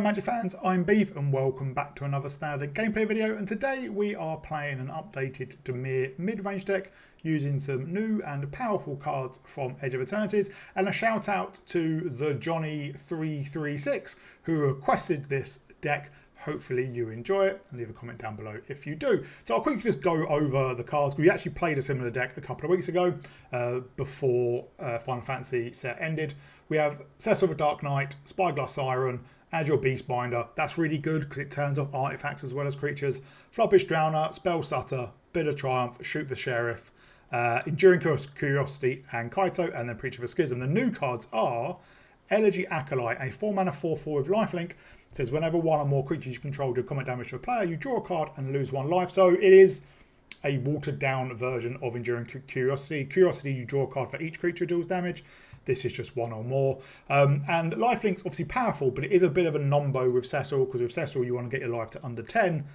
Magic fans, I'm Beef and welcome back to another standard gameplay video, and today we are playing an updated Dimir mid-range deck using some new and powerful cards from Edge of Eternities, and a shout out to the Johnny336 who requested this deck. Hopefully you enjoy it, and leave a comment down below if you do. So I'll quickly just go over the cards. We actually played a similar deck a couple of weeks ago before Final Fantasy set ended. We have Cecil the Dark Knight, Spyglass Siren, Azure Beastbinder. That's really good because it turns off artifacts as well as creatures. Floppish Drowner, Spell Stutter, Bit of Triumph, Shoot the Sheriff, Enduring Curiosity and Kaito, and then Preacher of a Schism. The new cards are Elegy Acolyte, a 4-mana 4/4 with lifelink. It says whenever one or more creatures you control do combat damage to a player, you draw a card and lose 1 life. So it is a watered down version of Enduring Curiosity. Curiosity, you draw a card for each creature who deals damage. This is just 1 or more. And lifelink's obviously powerful, but it is a bit of a nombo with Cecil, because with Cecil you want to get your life to under 10.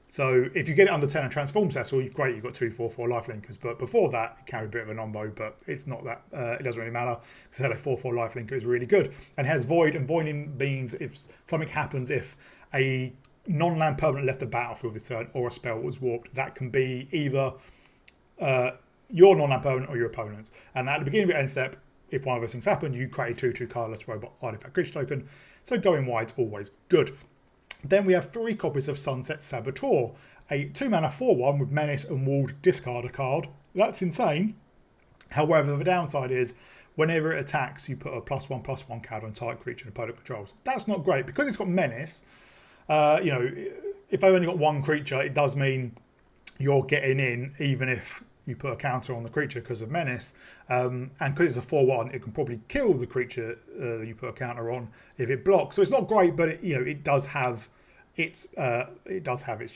So if you get it under 10 and transform Cecil, great, you've got 2 4/4 lifelinkers. But before that, it carry a bit of a nombo, but it's not that, it doesn't really matter. Because a 4/4 lifelinker is really good. And it has Void, and voiding means if something happens, if a non-land permanent left the battlefield this turn or a spell was warped, that can be either your non-land permanent or your opponent's. And at the beginning of your end step, if one of those things happen, you create a 2/2 colourless robot artifact creature token. So going wide's always good. Then we have 3 copies of Sunset Saboteur, a 2-mana 4/1 with Menace and Ward, discard a card. That's insane. However, the downside is whenever it attacks, you put a +1/+1 counter on target creature and opponent controls. That's not great because it's got Menace. You know, if I've only got 1 creature, it does mean you're getting in even if you put a counter on the creature because of Menace, and because it's a 4/1, it can probably kill the creature you put a counter on if it blocks. So it's not great, but it does have its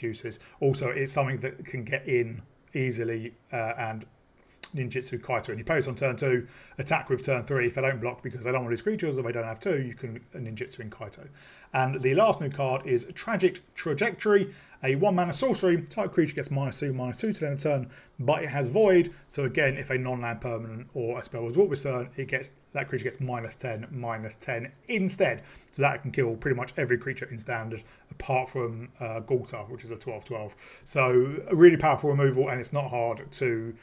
uses. Also, it's something that can get in easily, and ninjutsu Kaito, and you play this on turn 2, attack with turn 3. If they don't block because they don't want to lose creatures or they don't have 2, you can ninjutsu in Kaito. And the last new card is Tragic Trajectory, a 1-mana sorcery. Type creature gets -2/-2 to the end of turn, but it has Void. So again, if a non-land permanent or a spell was warped this turn, that creature gets -10/-10 instead. So that can kill pretty much every creature in standard, apart from Galta, which is a 12/12. So a really powerful removal, and it's not hard to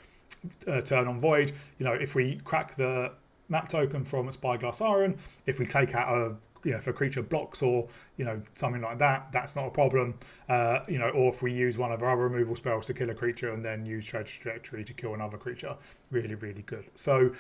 turn on Void. You know, if we crack the map token from Spyglass Siren, if we take out if a creature blocks or something like that, that's not a problem. Or if we use one of our other removal spells to kill a creature and then use Tragic Trajectory to kill another creature, really, really good. So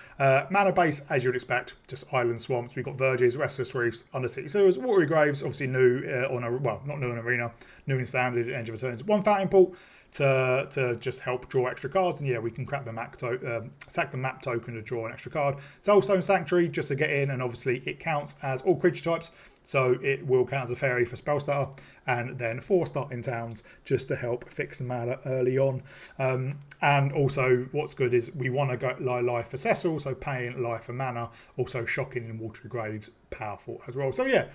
mana base, as you'd expect, just island swamps. We've got Verges, Restless Reefs, Undercity Sewers, Watery Graves, obviously new not new in Arena, new in Standard, Edge of Eternities. 1 Fountain Pool to just help draw extra cards, and yeah, we can crack the sack the map token to draw an extra card. Soulstone Sanctuary just to get in, and obviously it counts as all creature types, so it will count as a fairy for spell starter, and then 4 starting towns just to help fix the mana early on. And also what's good is we want to go life for Cecil, so paying life for mana. Also Shocking in Watery Graves, powerful as well. So yeah,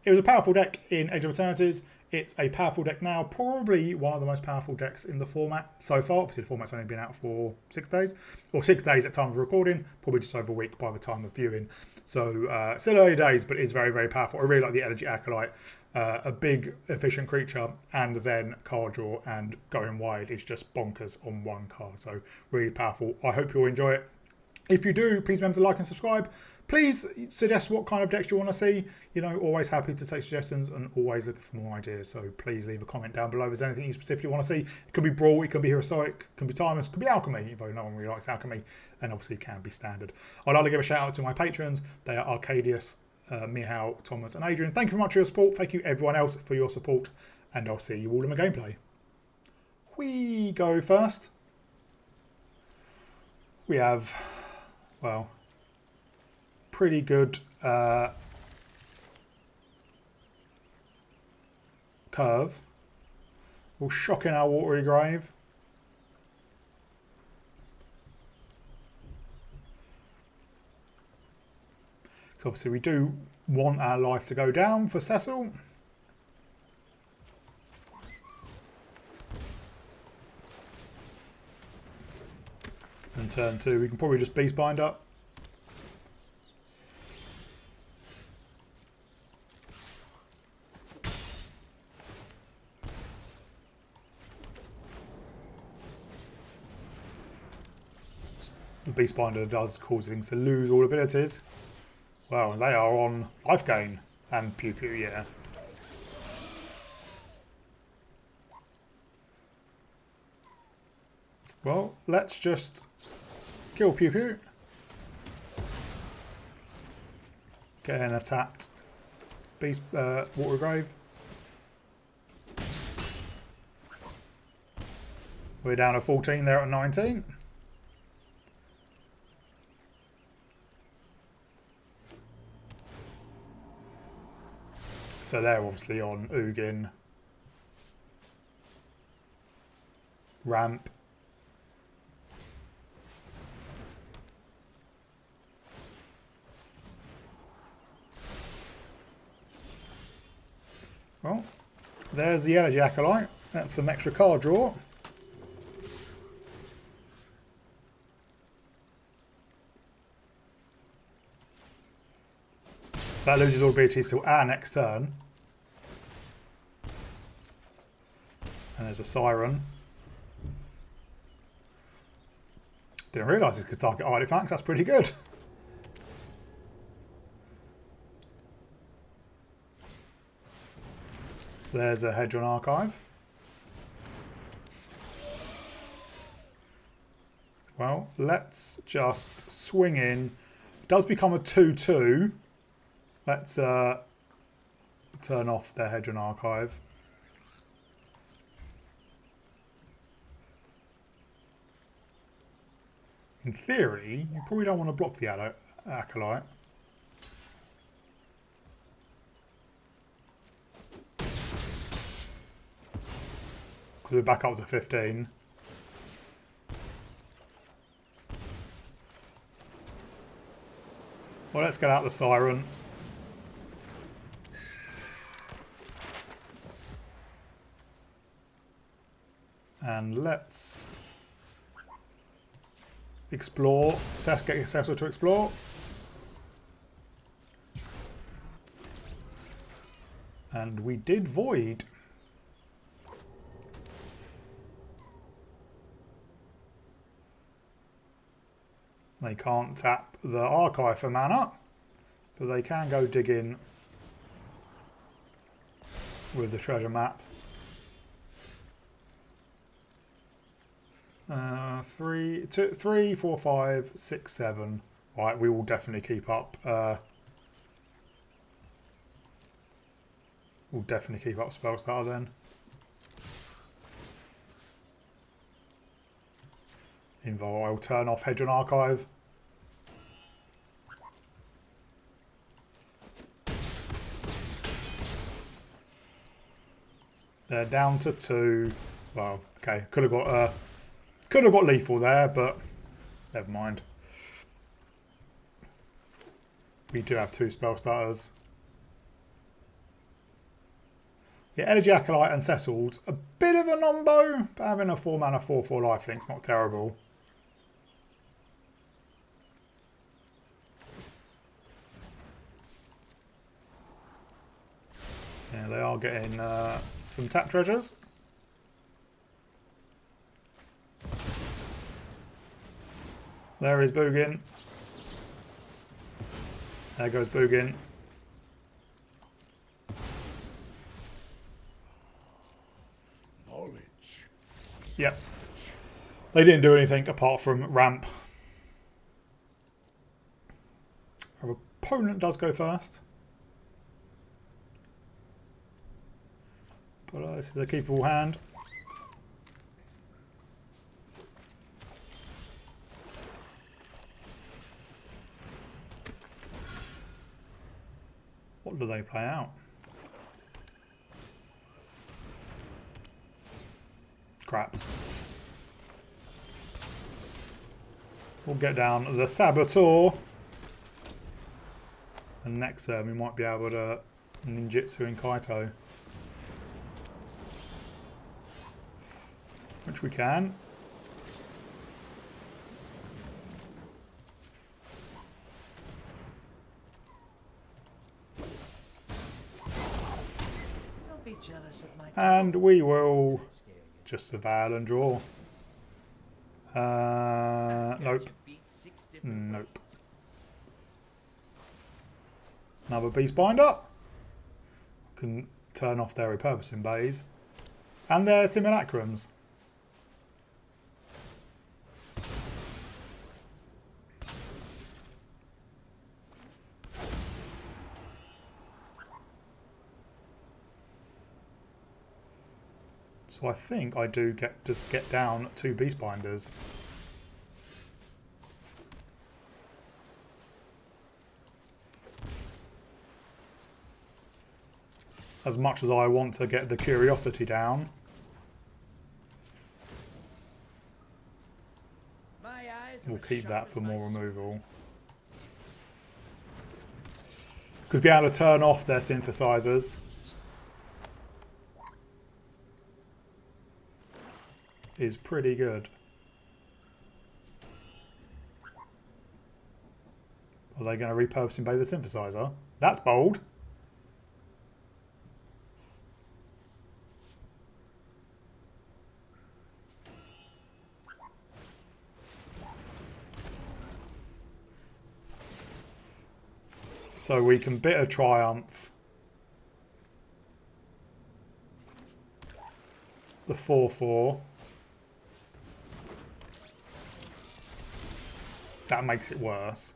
it was a powerful deck in Age of Eternities. It's a powerful deck now, probably one of the most powerful decks in the format so far. Obviously, the format's only been out for 6 days, or 6 days at time of recording, probably just over a week by the time of viewing. So still early days, but it's very, very powerful. I really like the Elegy Acolyte, a big, efficient creature, and then card draw and going wide is just bonkers on 1 card. So really powerful. I hope you'll enjoy it. If you do, please remember to like and subscribe. Please suggest what kind of decks you want to see. Always happy to take suggestions and always looking for more ideas. So please leave a comment down below if there's anything you specifically want to see. It could be Brawl, it could be Heroic, it could be Timeless, it could be Alchemy, though no one really likes Alchemy, and obviously it can be Standard. I'd like to give a shout out to my patrons. They are Arcadius, Mihal, Thomas and Adrian. Thank you very much for your support. Thank you everyone else for your support, and I'll see you all in my gameplay. We go first. We have, well, pretty good curve. We'll shock in our Watery Grave. So obviously we do want our life to go down for Cecil. And turn 2, we can probably just Beastbind up. The Beastbinder does cause things to lose all abilities. Well, they are on life gain and pew pew, yeah. Well, let's just kill pew pew. Getting attacked. Beast Water Grave. We're down to 14, they're at 19. So they're obviously on Ugin. Ramp. Well, there's the Elegy Acolyte. That's some extra card draw. That loses all abilities till our next turn. And there's a Siren. Didn't realise it could target artifacts, that's pretty good. There's a Hedron Archive. Well, let's just swing in. It does become a 2-2. Let's turn off their Hedron Archive. In theory, you probably don't want to block the Acolyte. Because we're back up to 15. Well, let's get out the Siren. And let's explore. Get Cecil to explore. And we did Void. They can't tap the Archive for mana, but they can go dig in with the treasure map. 3, 4, 5, 6, 7. Right, we will definitely keep up. We'll definitely keep up Spellstarter then. I'll turn off Hedron Archive. They're down to 2. Well, okay, could have got lethal there, but never mind. We do have 2 spell starters. Yeah, Elegy Acolyte and Cecil's a bit of a nombo, but having a 4 mana 4/4 lifelink's not terrible. Yeah, they are getting some tap treasures. There is Boogin. There goes Boogin. Knowledge. Yep. They didn't do anything apart from ramp. Our opponent does go first. But this is a keepable hand. What do they play out? Crap. We'll get down the Saboteur. And next turn we might be able to ninjutsu in Kaito. Which we can. And we will just surveil and draw. Nope. Nope. Another beast binder. Can turn off their repurposing bays. And their simulacrums. So I think I do just get down 2 beast binders. As much as I want to get the curiosity down. We'll keep that for more removal. Could be able to turn off their synthesizers. Is pretty good. Are they going to repurpose and bay the synthesizer? That's bold. So we can Bitter Triumph the 4/4. That makes it worse.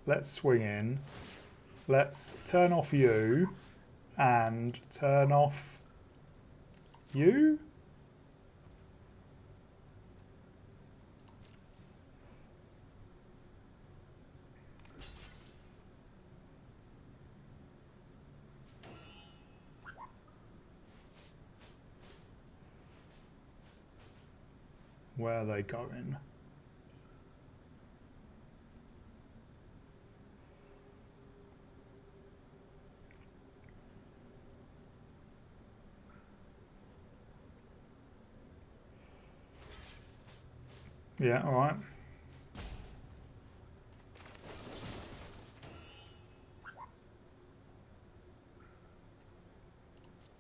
Let's swing in. Let's turn off you and turn off you. Where are they going? Yeah, all right.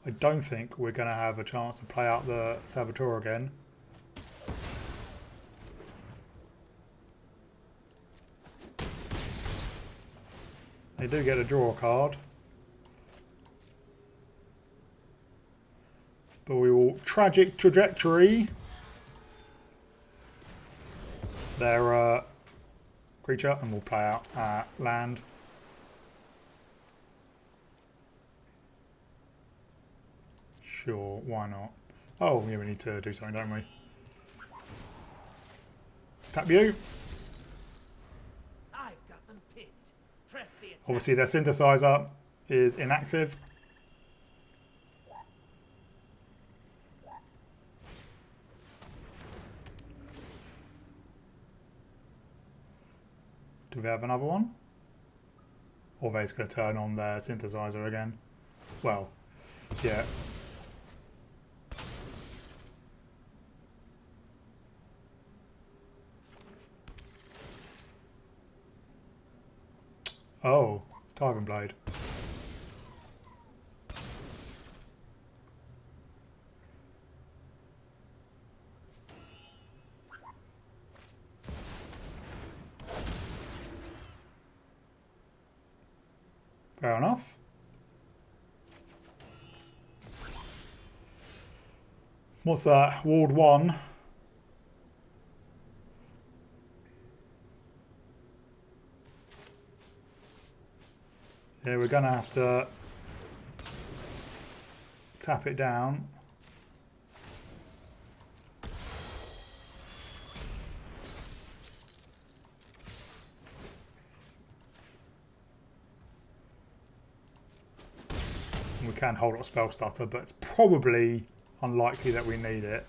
I don't think we're going to have a chance to play out the Saboteur again. They do get a draw card. But we will Tragic Trajectory their creature and we'll play out land. Sure, why not? Oh, yeah, we need to do something, don't we? Tap you. I've got them pinned. Press the attack. Obviously, their synthesizer is inactive. Do we have another one? Or are they just going to turn on their synthesizer again? Well, yeah. Oh, Tyrant Blade. Fair enough. What's that? Ward 1. Yeah, we're going to have to tap it down. We can hold up Spell Stutter, but it's probably unlikely that we need it.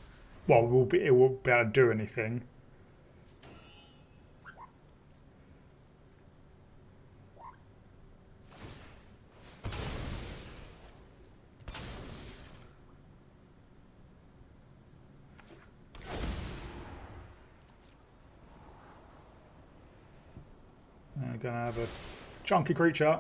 Well, it won't be able to do anything. We're going to have a chunky creature.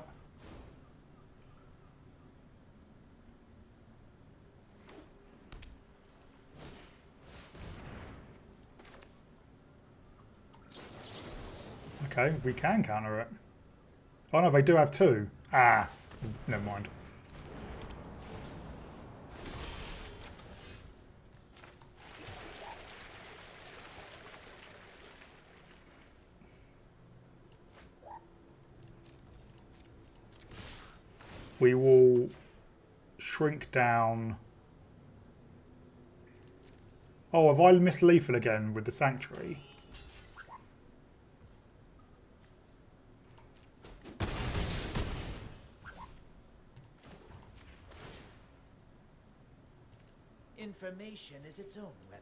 Okay, we can counter it. Oh no, they do have two. Ah, never mind. We will shrink down. Oh, have I missed lethal again with the Sanctuary? Information is its own weapon.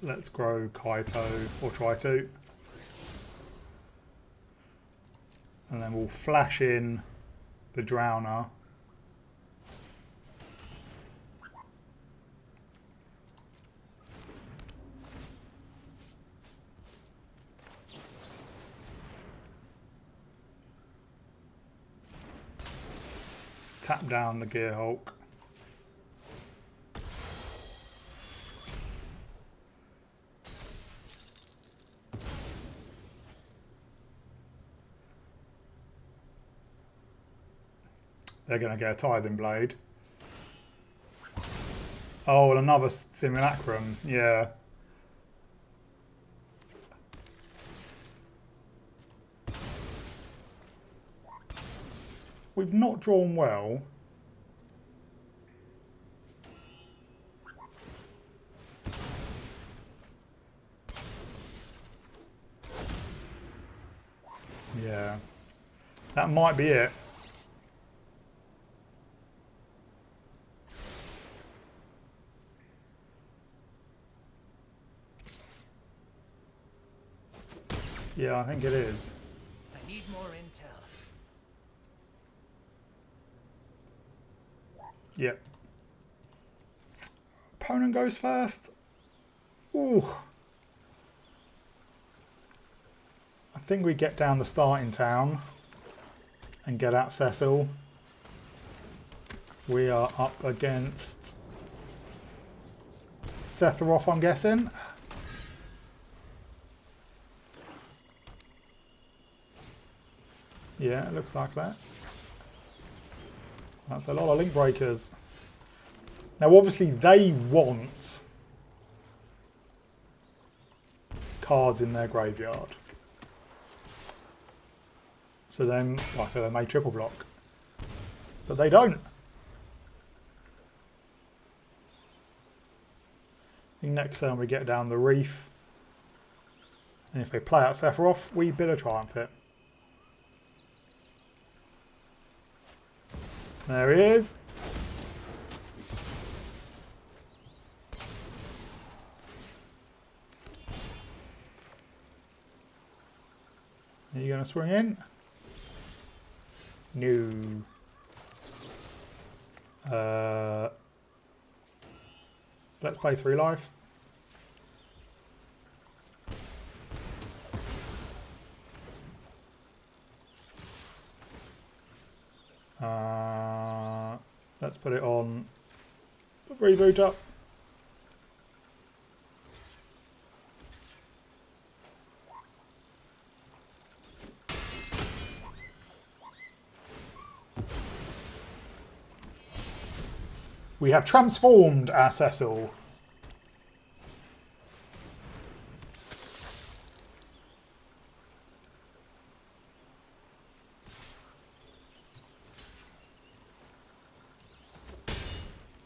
Let's grow Kaito, or try to. And then we'll flash in the Drowner. Tap down the Gearhulk. They're going to get a Tithing Blade. Oh, and another Simulacrum. Yeah. We've not drawn well. Yeah. That might be it. Yeah, I think it is. I need more intel. Yep. Opponent goes first. Ooh. I think we get down the starting town and get out Cecil. We are up against Sephiroth, I'm guessing. Yeah, it looks like that. That's a lot of link breakers. Now, obviously, they want cards in their graveyard. So then, well, so they may triple block. But they don't. I think next turn we get down the Reef. And if they play out Sephiroth, we bid a Triumph it. There he is. Are you going to swing in? No. Let's play 3 life. Let's put it on reboot up. We have transformed our Cecil.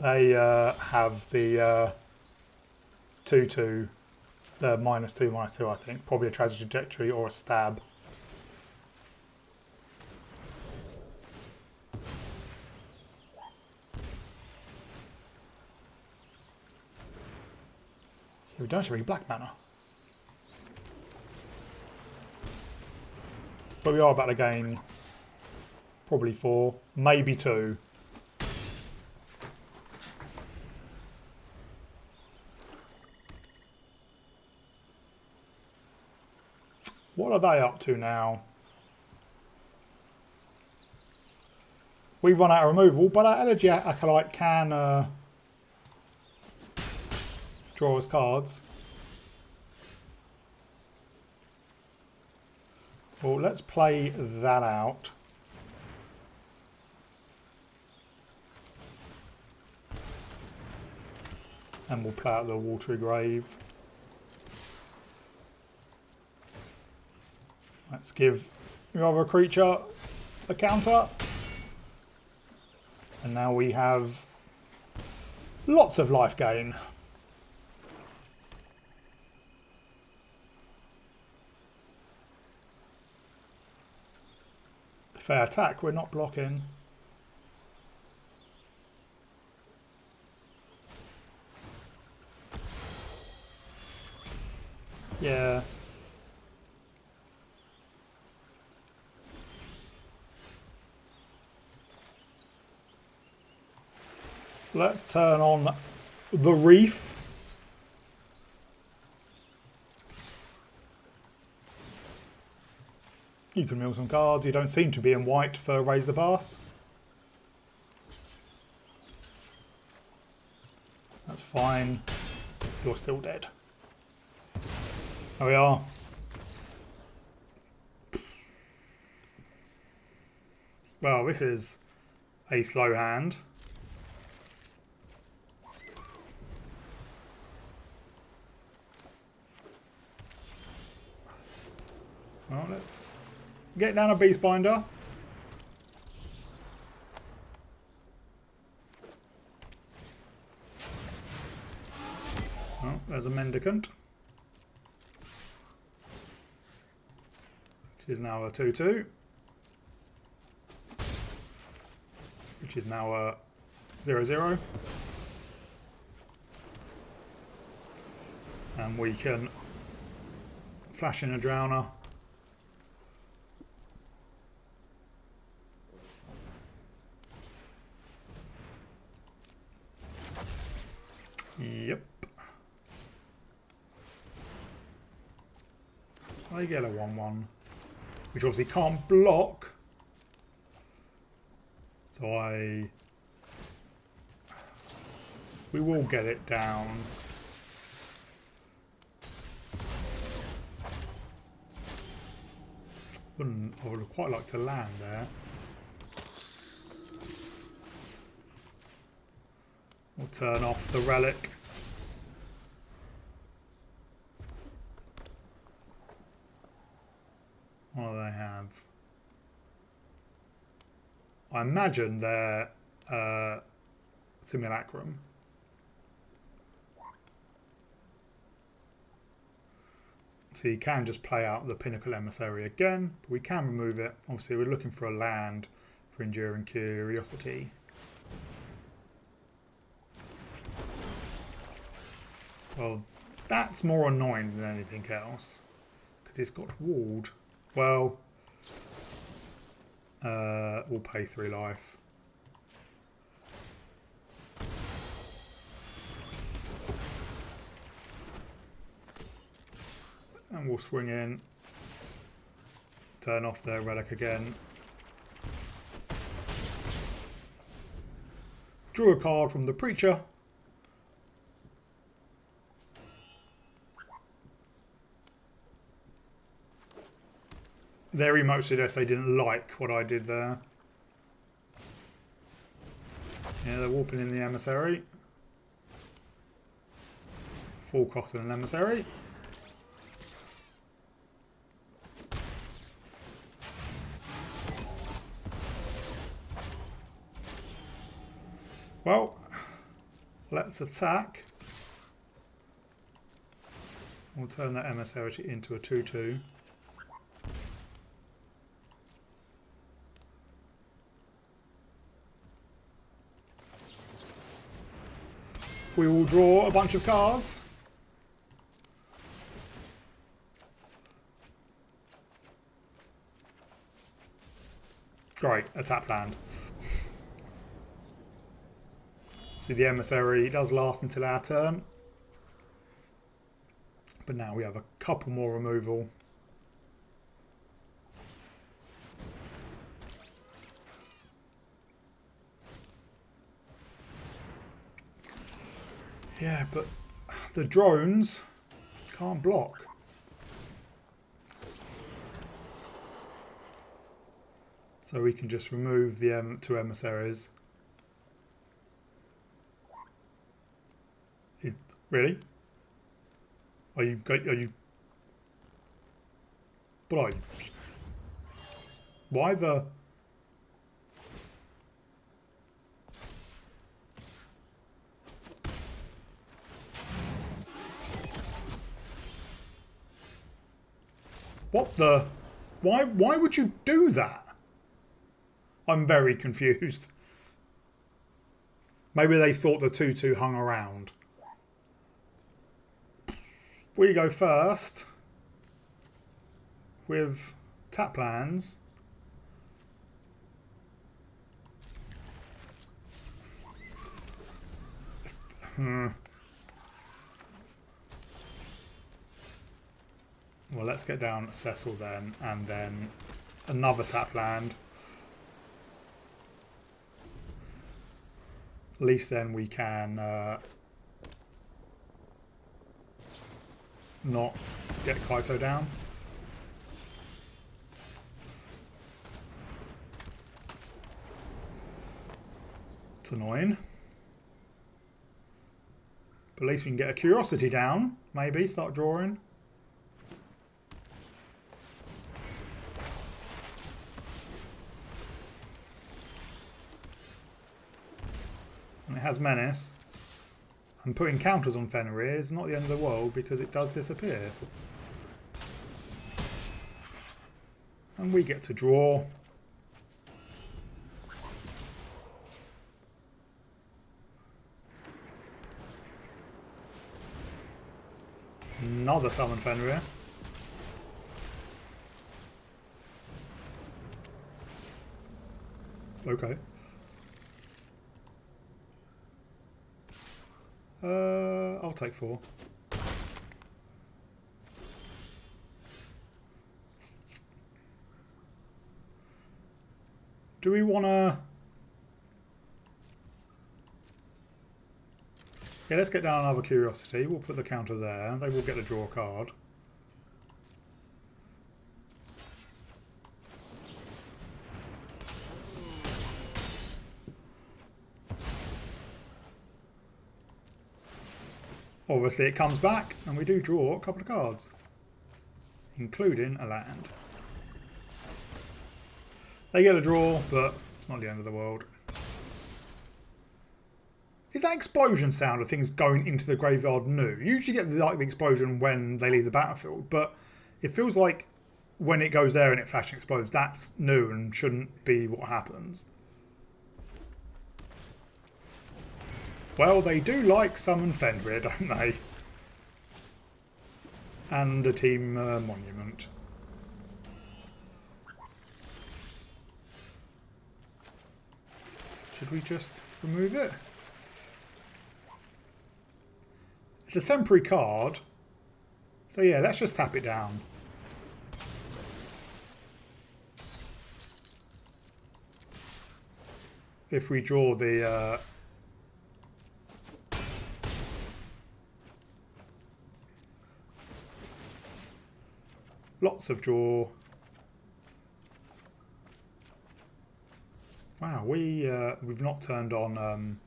They have the 2/2, the -2/2, I think. Probably a Tragic Trajectory or a Stab. We don't have any black mana. But we are about to gain Probably 4, maybe 2. What are they up to now? We've run out of removal, but our Elegy Acolyte can draw us cards. Well, let's play that out. And we'll play out the Watery Grave. Let's give your other creature a counter. And now we have lots of life gain. If they attack, we're not blocking. Yeah. Let's turn on the Reef. You can mill some cards. You don't seem to be in white for Raise the Past. That's fine. You're still dead. There we are. Well, this is a slow hand. Well, let's get down a Beastbinder. Oh, there's a Mendicant. Which is now a 2-2. Which is now a 0-0. And we can flash in a Drowner. Yep. I get a 1-1, which obviously can't block. So we will get it down. I would quite like to land there. We'll turn off the relic. What do they have? I imagine they're Simulacrum. So you can just play out the Pinnacle Emissary again, but we can remove it. Obviously we're looking for a land for Enduring Curiosity. Well, that's more annoying than anything else, because it's got walled. Well, we'll pay 3 life. And we'll swing in, turn off their relic again. Draw a card from the Preacher. Their emote suggests they didn't like what I did there. Yeah, they're warping in the Emissary. Full cost of an Emissary. Well, let's attack. We'll turn that Emissary into a 2-2. We will draw a bunch of cards. Great, a tap land. So the emissary does last until our turn. But now we have a couple more removal. Yeah, but the drones can't block. So we can just remove the two emissaries. Really? Are you? What are you? Why the? What the? Why would you do that? I'm very confused. Maybe they thought the 2/2 hung around. We go first with tap lands. Well, let's get down Cecil then, and then another tap land. At least then we can not get Kaito down. It's annoying. But at least we can get a Curiosity down. Maybe start drawing. And it has Menace. And putting counters on Fenrir is not the end of the world because it does disappear. And we get to draw. Another summon Fenrir. Okay. I'll take 4. Do we want to... Yeah, let's get down another Curiosity. We'll put the counter there. They will get to draw a card. Obviously it comes back and we do draw a couple of cards, including a land. They get a draw, but it's not the end of the world. Is that explosion sound of things going into the graveyard new? You usually get the explosion when they leave the battlefield, but it feels like when it goes there and it flash and explodes, that's new and shouldn't be what happens. Well, they do like summon Fenrir, don't they? And a team monument. Should we just remove it? It's a temporary card. So yeah, let's just tap it down. If we draw the... lots of draw. Wow, we've not turned on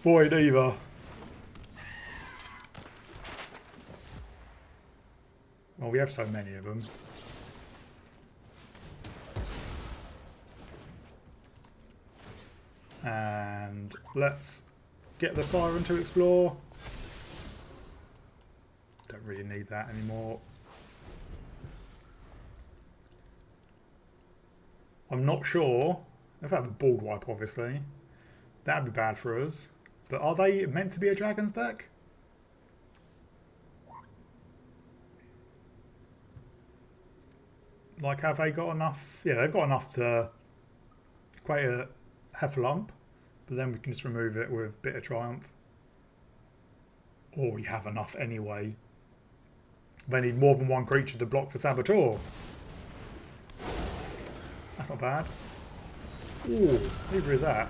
Void either. Well, we have so many of them. And let's get the Siren to explore. Don't really need that anymore. I'm not sure. If I have a board wipe, obviously. That'd be bad for us. But are they meant to be a Dragons deck? Like, have they got enough? Yeah, they've got enough to create a Heffalump, but then we can just remove it with Bitter Triumph. Or we have enough anyway. They need more than one creature to block for Saboteur. That's not bad. Ooh, neither is that.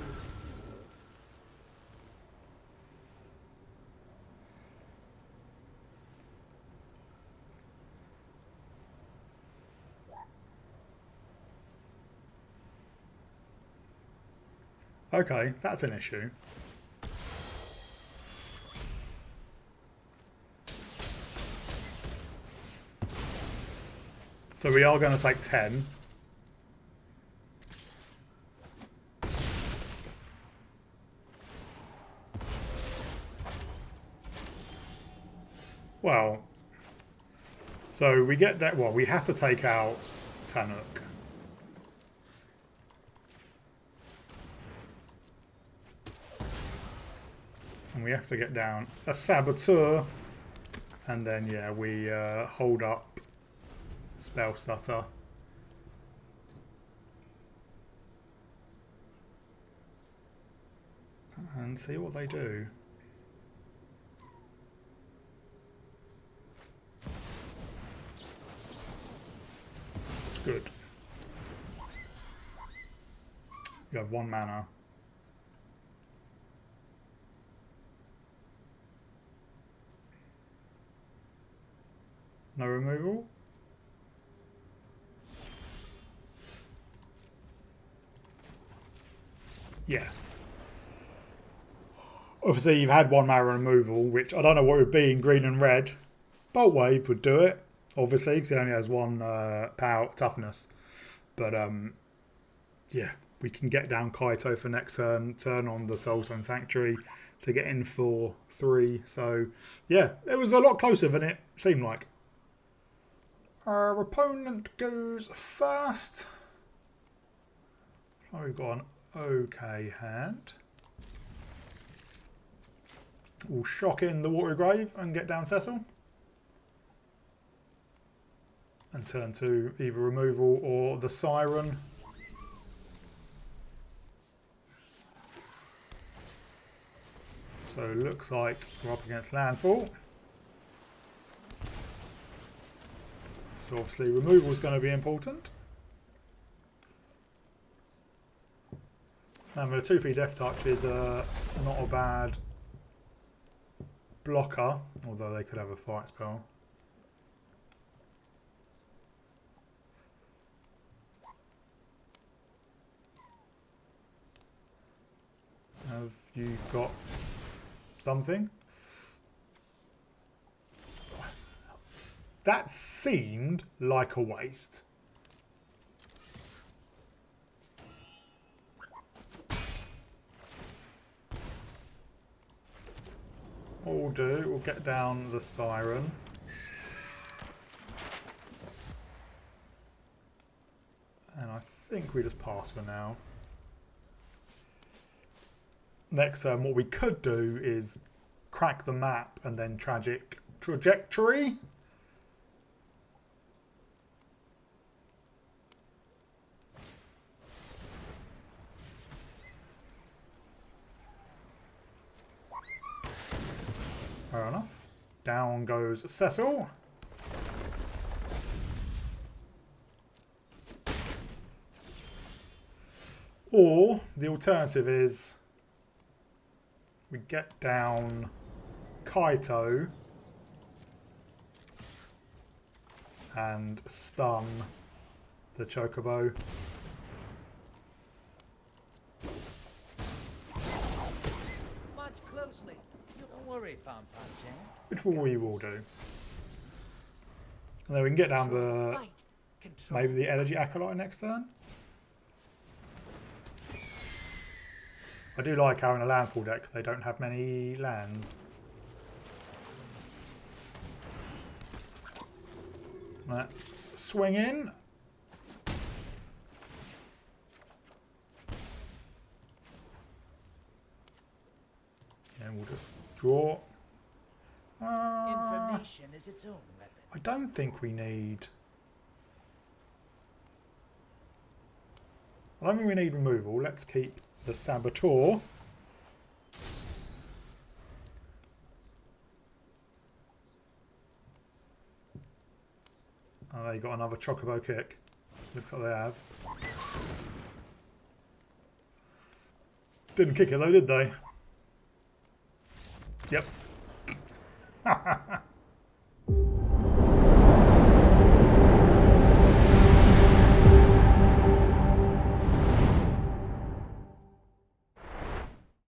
Okay, that's an issue. So we are going to take 10. Well, so we get that. Well, we have to take out Tanuk. And we have to get down a Saboteur. And then, yeah, we hold up Spell Stutter. And see what they do. Good. You have 1 mana. No removal? Yeah. Obviously, you've had 1 mana removal, which I don't know what it would be in green and red. Bolt Wave would do it, obviously, because he only has 1 power toughness. But, yeah, we can get down Kaito for next turn, turn on the Soulstone Sanctuary to get in for 3. So, yeah, it was a lot closer than it seemed like. Our opponent goes first. So we've got an okay hand. We'll shock in the Watery Grave and get down Cecil. And turn to either removal or the Siren. So it looks like we're up against landfall. So obviously removal is going to be important. And the 2/3 Death Touch is not a bad blocker, although they could have a fight spell. Have you got something? That seemed like a waste. What we'll do, we'll get down the Siren. And I think we just pass for now. Next turn, what we could do is crack the map and then Tragic Trajectory. Fair enough. Down goes Cecil. Or the alternative is we get down Kaito and stun the Chocobo. Watch closely. Don't worry, Pampachan. Which we will do. And then we can get down the maybe the Elegy Acolyte next turn. I do like having a landfall deck. They don't have many lands. Let's swing in. And we'll just draw. Information is its own weapon. I don't think we need I don't think we need removal. Let's keep the Saboteur. Oh, they got another Chocobo kick. Looks like they have. Didn't kick it though, did they? Yep.